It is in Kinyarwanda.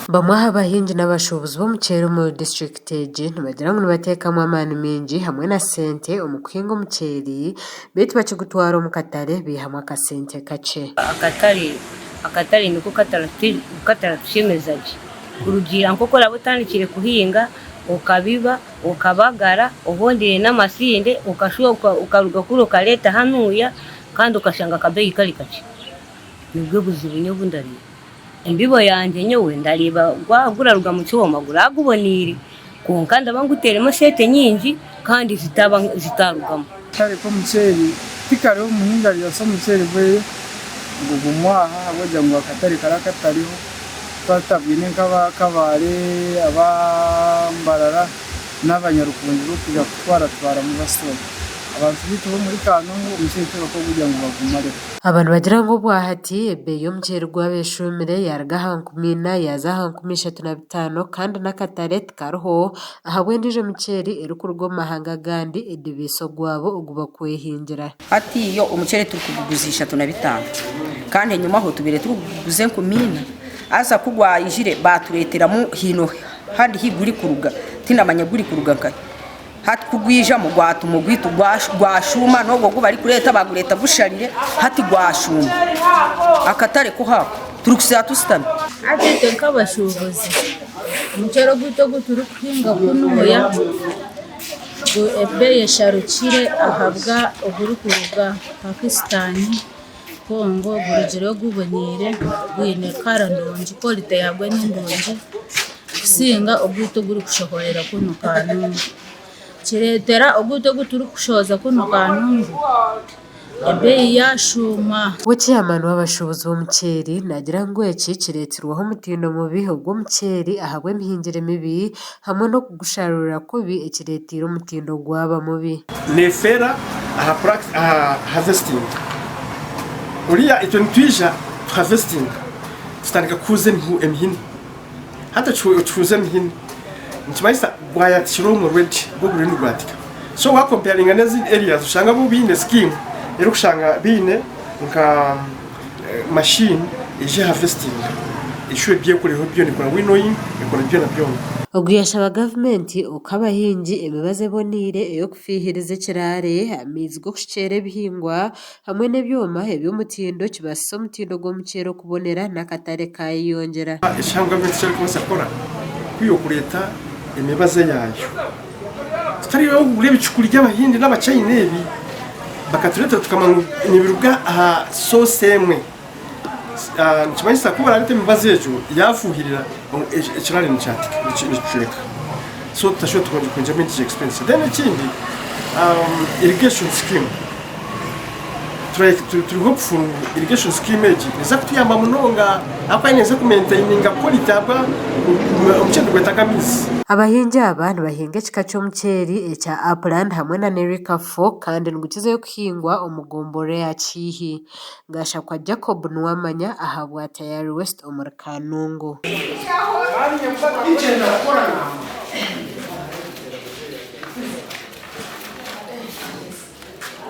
bamwe abahingi n'abashubuzi b'omuceeri mu district egi nibagira ngu nibateekamu amaani mingi hamwe na sente omu kuhinga omuceeri baitu bakigutwara omu katare biihamu akasente kakye. Akatare niko kataratushemeza gye kurugiirira nk'oku oraba otandikire kuhinga okabiba okabagara ohondire n'amasinde okashuha okaruga kuri okareeta hanuuya kandi okashanga akabeeyi kari kakye. Nibwo buzibu nyowe obu ndariba. Embibo yange nyowe ndariba guraruga mu kyoma guraguboniire konka ndaba nguteeremu sente nyingi kandi zitarugamo. Kare k'omuceeri tikariho omuhingi ariyasa omuceeri gwe gugumwaha habw'okugira ngu akatare kara katariho twatabwine nk'abakabaare abambarara n'abanyarukundo kuja kutwara mu basitore abantu bitu bo muri Kanungu omuceeri tibakora kugira ngu bagumareho. Abantu bagira ngu bwahati ebeeyi y'omuceeri gwabeshumire yaruga aha 10 yaza aha 35 kandi n'akatare tikariho ahabwa endiijo omuceeri erikuruga omu mahanga agandi edibiiso gwabo ogu bakwehingira. Hati iyo omuceeri turikuguzisha 35 kandi enyuma ho tubire tuguze 10 asa kugwayijire batureteramu hino handi higuri kuruga tinamanya guri kuruga kare hati kugwija mu gwatuma gwitu gwashuma nobwo go bari kureta bagureta busharire hati gwashuma akatare ko hako turikusa tusitame atete nk'abashubuzi omuceeri gwitu turi kuhinga kunuya ebeeyi esharukire ahabwa oguri kuruga Pakistan Kongo burugire guboniire gwine kara ndungi kolite yagwe n'indungi kusinga ogwitu guri kushohorera kuno Kanungu kiretera ogwitu turi kushoza kuno Kanungu ebeeyi yashuma. Chairman w'abashubuzi b'omuceeri nagira ngu eki kireetirweho omutindo mubi ogw'omuceeri ahabwa emihingire mibi hamwe n'okugusharurira kubi ekireetiire omutindo gwaba mubi. Nefera aha harvesting uriya icyo ntwija harvesting tutandika kuze emihini hata chuze emihini nkimayisa bwayatishiro mu ready bwo buri ndwatika so wa comparing nezi areas ushanga bubine scheme ero kushanga bine nka machine ije harvesting ishwe bye kuriho byo ni kora winnowing ikora byo na byo oguyashaba government okabahingi emibaze bonire eyo kufihiriza ekirare amizi go kushera ebihingwa hamwe n'ebyoma eby'omutindo kibasa omutindo gw'omuceeri okubonera n'akatare kayiyongera. Eshanga government cyari kubasakora kwiyo kureta emibaze yayo tutariyo urebe icukuri ry'abahindi n'abachina ebi bakatureta tukamanga nibiruga aha sosemwe nkimayisa kuba arite emibaze ejo yafuhirira ekirare n'icyatika n'icureka so tutashoboye tukonje conjament expense then ikindi irrigation scheme turi hopeful irrigation scheme eji niza kutuyamba munonga apa ineza kumaintaininga quality aba omuceeri gwetagamizi. Abahingi aba nibahinga ekika ky'omuceeri ekya Upland hamwe na Nerika 4 kandi nigukizayo kuhingwa omugombore ya Kihi. Gashakwa Jacob Nuwamanya ahabwa Tayari West omuri Kanungu.